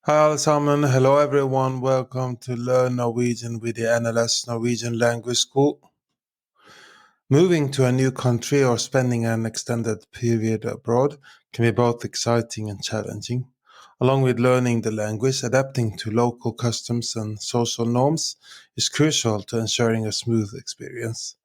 Hi, Salmon. Hello, everyone. Welcome to Learn Norwegian with the NLS Norwegian Language School. Moving to a new country or spending an extended period abroad can be both exciting and challenging. Along with learning the language, adapting to local customs and social norms is crucial to ensuring a smooth experience.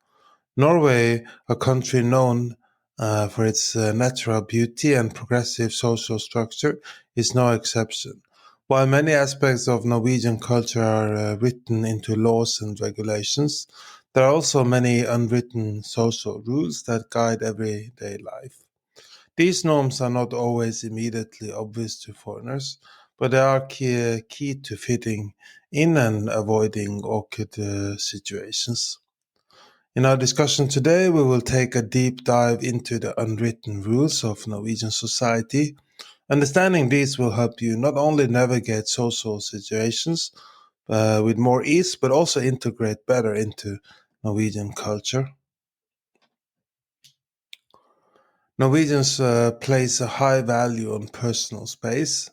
Norway, a country known for its natural beauty and progressive social structure, is no exception. While many aspects of Norwegian culture are written into laws and regulations, there are also many unwritten social rules that guide everyday life. These norms are not always immediately obvious to foreigners, but they are key to fitting in and avoiding awkward situations. In our discussion today, we will take a deep dive into the unwritten rules of Norwegian society. Understanding these will help you not only navigate social situations with more ease, but also integrate better into Norwegian culture. Norwegians place a high value on personal space.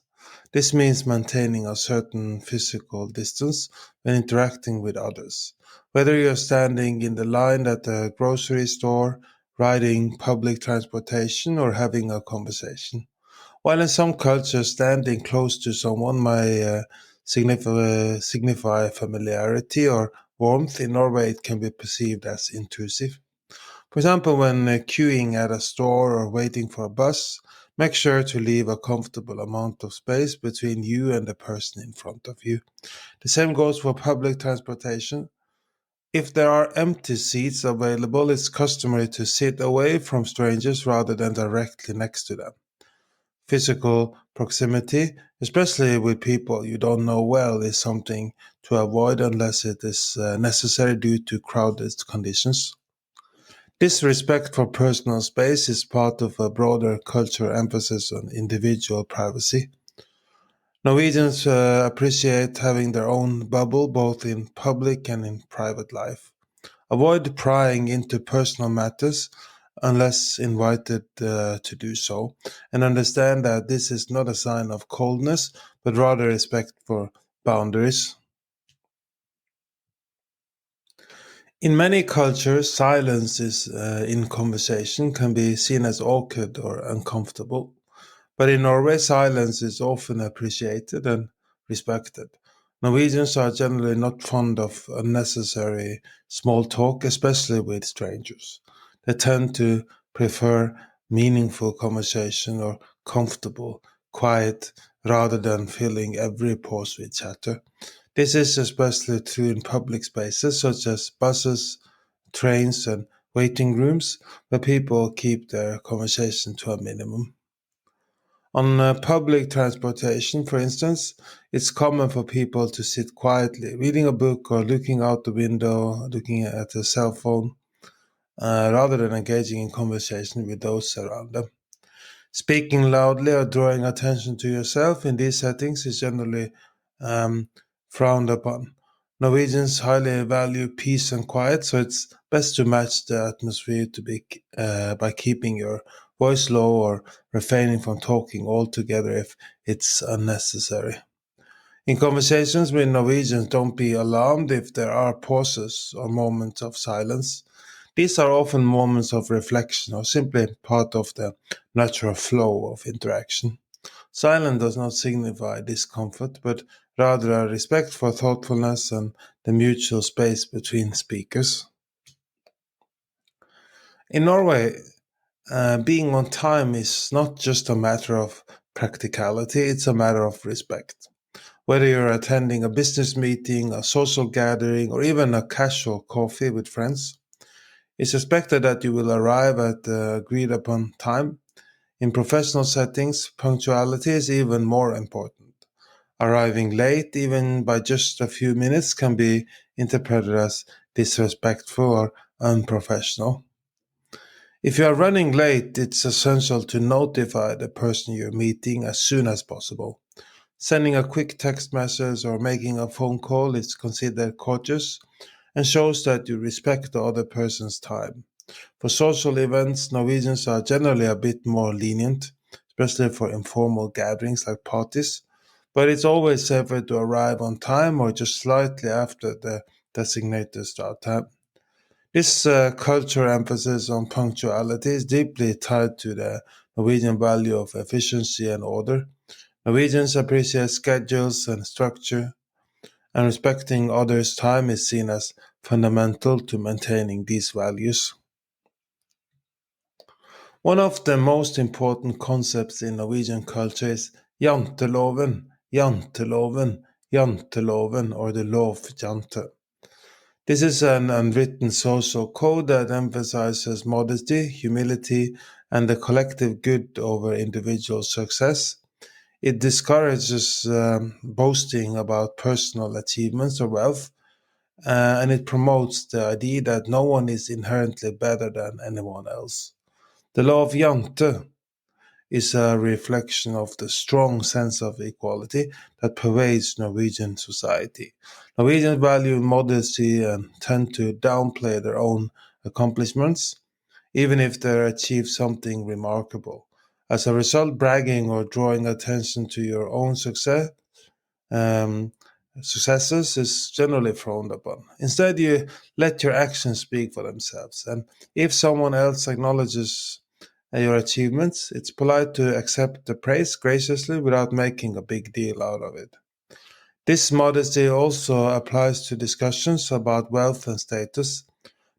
This means maintaining a certain physical distance when interacting with others. Whether you're standing in the line at the grocery store, riding public transportation, or having a conversation. While in some cultures, standing close to someone may signify familiarity or warmth, in Norway it can be perceived as intrusive. For example, when queuing at a store or waiting for a bus, make sure to leave a comfortable amount of space between you and the person in front of you. The same goes for public transportation. If there are empty seats available, it's customary to sit away from strangers rather than directly next to them. Physical proximity, especially with people you don't know well, is something to avoid unless it is necessary due to crowded conditions. This respect for personal space is part of a broader cultural emphasis on individual privacy. Norwegians appreciate having their own bubble both in public and in private life. Avoid prying into personal matters unless invited to do so, and understand that this is not a sign of coldness, but rather respect for boundaries. In many cultures, silence in conversation can be seen as awkward or uncomfortable. But in Norway, silence is often appreciated and respected. Norwegians are generally not fond of unnecessary small talk, especially with strangers. They tend to prefer meaningful conversation or comfortable, quiet, rather than filling every pause with chatter. This is especially true in public spaces such as buses, trains, and waiting rooms, where people keep their conversation to a minimum. On public transportation, for instance, it's common for people to sit quietly, reading a book or looking out the window, looking at a cell phone, rather than engaging in conversation with those around them. Speaking loudly or drawing attention to yourself in these settings is generally um, frowned upon. Norwegians highly value peace and quiet, so it's best to match the atmosphere by keeping your voice low or refraining from talking altogether if it's unnecessary. In conversations with Norwegians, don't be alarmed if there are pauses or moments of silence. These are often moments of reflection or simply part of the natural flow of interaction. Silence does not signify discomfort, but rather a respect for thoughtfulness and the mutual space between speakers. In Norway, being on time is not just a matter of practicality, it's a matter of respect. Whether you're attending a business meeting, a social gathering, or even a casual coffee with friends, it's expected that you will arrive at the agreed upon time. In professional settings, punctuality is even more important. Arriving late, even by just a few minutes, can be interpreted as disrespectful or unprofessional. If you are running late, it's essential to notify the person you're meeting as soon as possible. Sending a quick text message or making a phone call is considered courteous and shows that you respect the other person's time. For social events, Norwegians are generally a bit more lenient, especially for informal gatherings like parties. but it's always safer to arrive on time or just slightly after the designated start time. This cultural emphasis on punctuality is deeply tied to the Norwegian value of efficiency and order. Norwegians appreciate schedules and structure, and respecting others' time is seen as fundamental to maintaining these values. One of the most important concepts in Norwegian culture is janteloven, janteloven, janteloven, or the law of jante. This is an unwritten social code that emphasizes modesty, humility, and the collective good over individual success. It discourages boasting about personal achievements or wealth, and it promotes the idea that no one is inherently better than anyone else. The law of Jante is a reflection of the strong sense of equality that pervades Norwegian society. Norwegians value modesty and tend to downplay their own accomplishments, even if they achieve something remarkable. As a result, bragging or drawing attention to your own um, successes is generally frowned upon. Instead, you let your actions speak for themselves. And if someone else acknowledges your achievements, it's polite to accept the praise graciously without making a big deal out of it. This modesty also applies to discussions about wealth and status.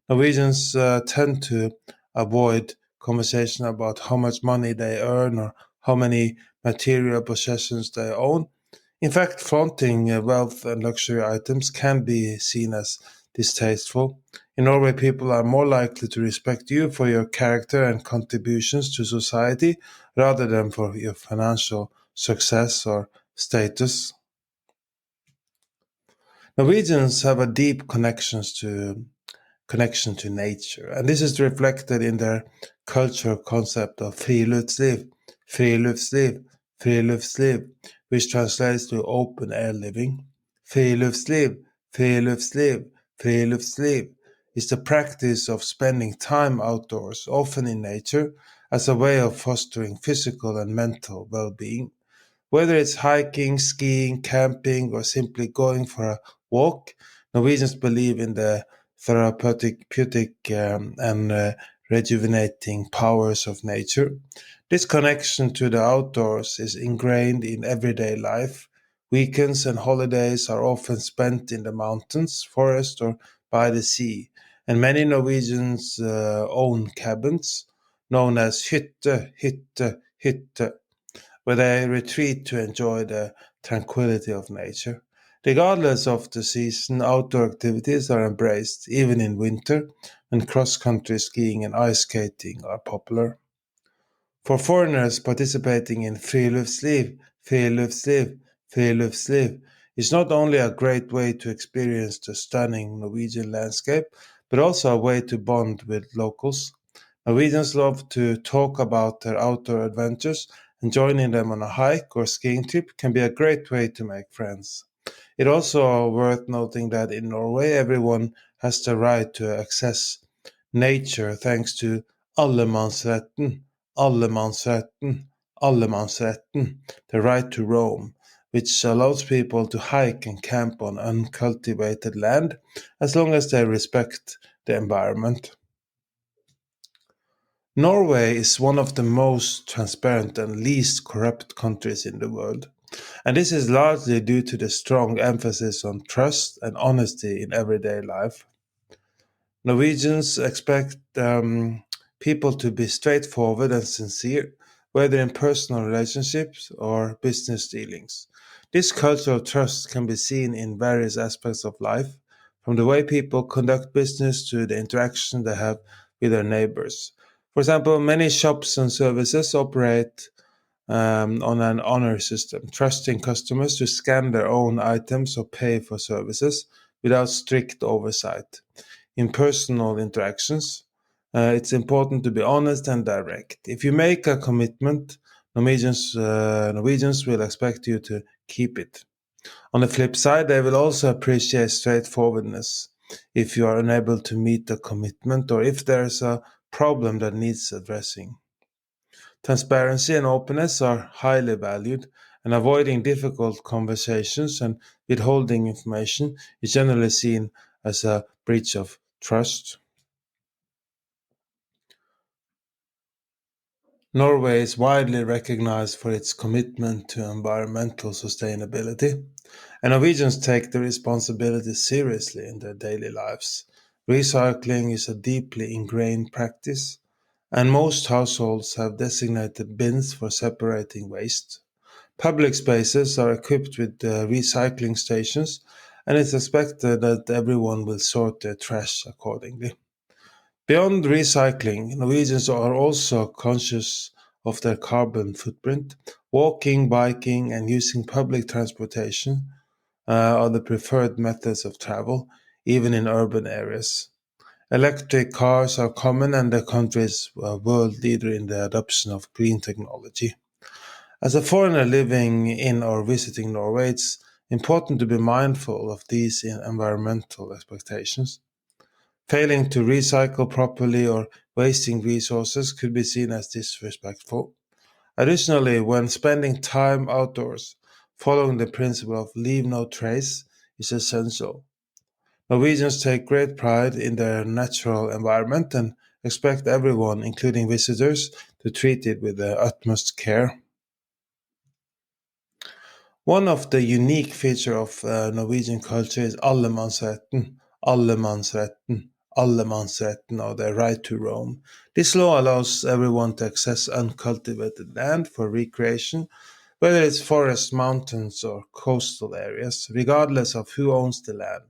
Norwegians tend to avoid conversation about how much money they earn or how many material possessions they own. In fact, flaunting wealth and luxury items can be seen as distasteful. In Norway, people are more likely to respect you for your character and contributions to society rather than for your financial success or status. Norwegians have a deep connection to nature, and this is reflected in their cultural concept of friluftsliv, friluftsliv, friluftsliv, which translates to open air living. Friluftsliv, friluftsliv, friluftsliv is the practice of spending time outdoors, often in nature, as a way of fostering physical and mental well-being. Whether it's hiking, skiing, camping, or simply going for a walk, Norwegians believe in the therapeutic and rejuvenating powers of nature. This connection to the outdoors is ingrained in everyday life. Weekends and holidays are often spent in the mountains, forest, or by the sea, and many Norwegians own cabins known as hytte, hytte, hytte, where they retreat to enjoy the tranquility of nature. Regardless of the season, outdoor activities are embraced, even in winter, when cross country skiing and ice skating are popular. For foreigners participating in friluftsliv is not only a great way to experience the stunning Norwegian landscape, but also a way to bond with locals. Norwegians love to talk about their outdoor adventures, and joining them on a hike or skiing trip can be a great way to make friends. It also worth noting that in Norway, everyone has the right to access nature thanks to allemannsretten, allemannsretten, allemannsretten, the right to roam, which allows people to hike and camp on uncultivated land as long as they respect the environment. Norway is one of the most transparent and least corrupt countries in the world, and this is largely due to the strong emphasis on trust and honesty in everyday life. Norwegians expect people to be straightforward and sincere, whether in personal relationships or business dealings. This cultural trust can be seen in various aspects of life, from the way people conduct business to the interaction they have with their neighbors. For example, many shops and services operate on an honor system, trusting customers to scan their own items or pay for services without strict oversight. In personal interactions, it's important to be honest and direct. If you make a commitment, Norwegians will expect you to keep it. On the flip side, they will also appreciate straightforwardness. If you are unable to meet the commitment or if there's a problem that needs addressing. Transparency and openness are highly valued, and avoiding difficult conversations and withholding information is generally seen as a breach of trust. Norway is widely recognized for its commitment to environmental sustainability, and Norwegians take the responsibility seriously in their daily lives. Recycling is a deeply ingrained practice, and most households have designated bins for separating waste. Public spaces are equipped with recycling stations, and it's expected that everyone will sort their trash accordingly. Beyond recycling, Norwegians are also conscious of their carbon footprint. Walking, biking, and using public transportation are the preferred methods of travel, even in urban areas. Electric cars are common, and the country is a world leader in the adoption of green technology. As a foreigner living in or visiting Norway, it's important to be mindful of these environmental expectations. Failing to recycle properly or wasting resources could be seen as disrespectful. Additionally, when spending time outdoors, following the principle of leave no trace is essential. Norwegians take great pride in their natural environment and expect everyone, including visitors, to treat it with the utmost care. One of the unique features of Norwegian culture is allemannsretten, allemannsretten, allemannsretten, or the right to roam. This law allows everyone to access uncultivated land for recreation, whether it's forests, mountains, or coastal areas, regardless of who owns the land.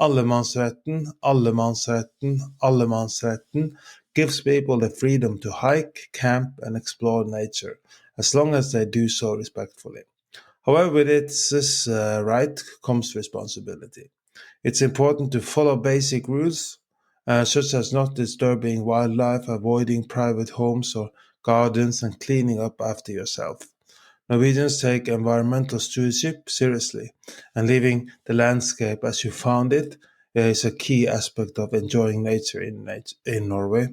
Allemannsretten, allemannsretten, allemannsretten gives people the freedom to hike, camp, and explore nature, as long as they do so respectfully. However, with this right comes responsibility. It's important to follow basic rules, such as not disturbing wildlife, avoiding private homes or gardens, and cleaning up after yourself. Norwegians take environmental stewardship seriously, and leaving the landscape as you found it is a key aspect of enjoying nature in Norway.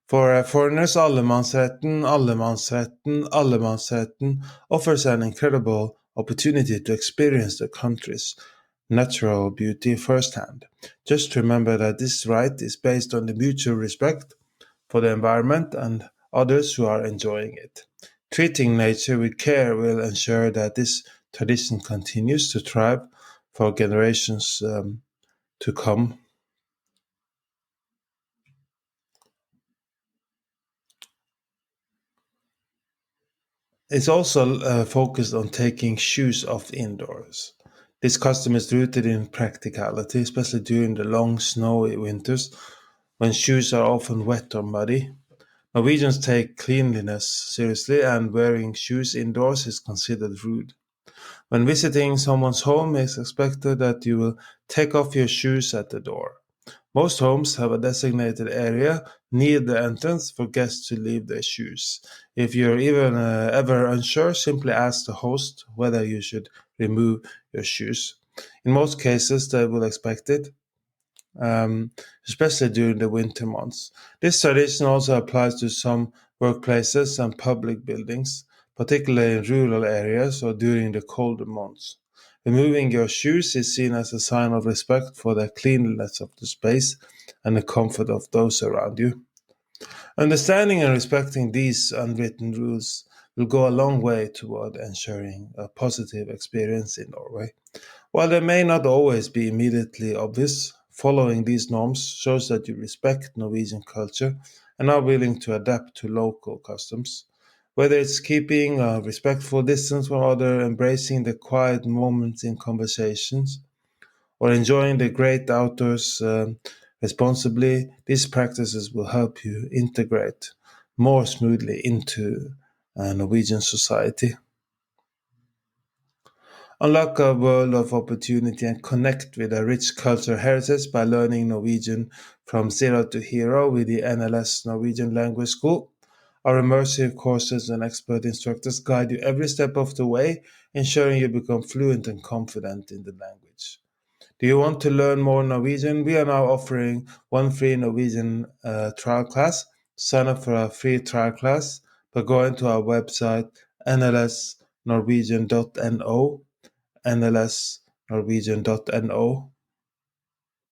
For foreigners, allemannsretten, allemannsretten, allemannsretten offers an incredible opportunity to experience the country's natural beauty firsthand. Just remember that this right is based on the mutual respect for the environment and others who are enjoying it. Treating nature with care will ensure that this tradition continues to thrive for generations to come. It's also focused on taking shoes off indoors. This custom is rooted in practicality, especially during the long snowy winters when shoes are often wet or muddy. Norwegians take cleanliness seriously, and wearing shoes indoors is considered rude. When visiting someone's home, it's expected that you will take off your shoes at the door. Most homes have a designated area near the entrance for guests to leave their shoes. If you're even ever unsure, simply ask the host whether you should remove your shoes. In most cases, they will expect it, um, especially during the winter months. This tradition also applies to some workplaces and public buildings, particularly in rural areas or during the colder months. Removing your shoes is seen as a sign of respect for the cleanliness of the space and the comfort of those around you. Understanding and respecting these unwritten rules will go a long way toward ensuring a positive experience in Norway. While they may not always be immediately obvious, following these norms shows that you respect Norwegian culture and are willing to adapt to local customs. Whether it's keeping a respectful distance from others, embracing the quiet moments in conversations, or enjoying the great outdoors responsibly, these practices will help you integrate more smoothly into Norwegian society. Unlock a world of opportunity and connect with a rich cultural heritage by learning Norwegian from zero to hero with the NLS Norwegian Language School. Our immersive courses and expert instructors guide you every step of the way, ensuring you become fluent and confident in the language. Do you want to learn more Norwegian? We are now offering one free Norwegian trial class. Sign up for a free trial class by going to our website nls Norwegian.no, NLS Norwegian.no,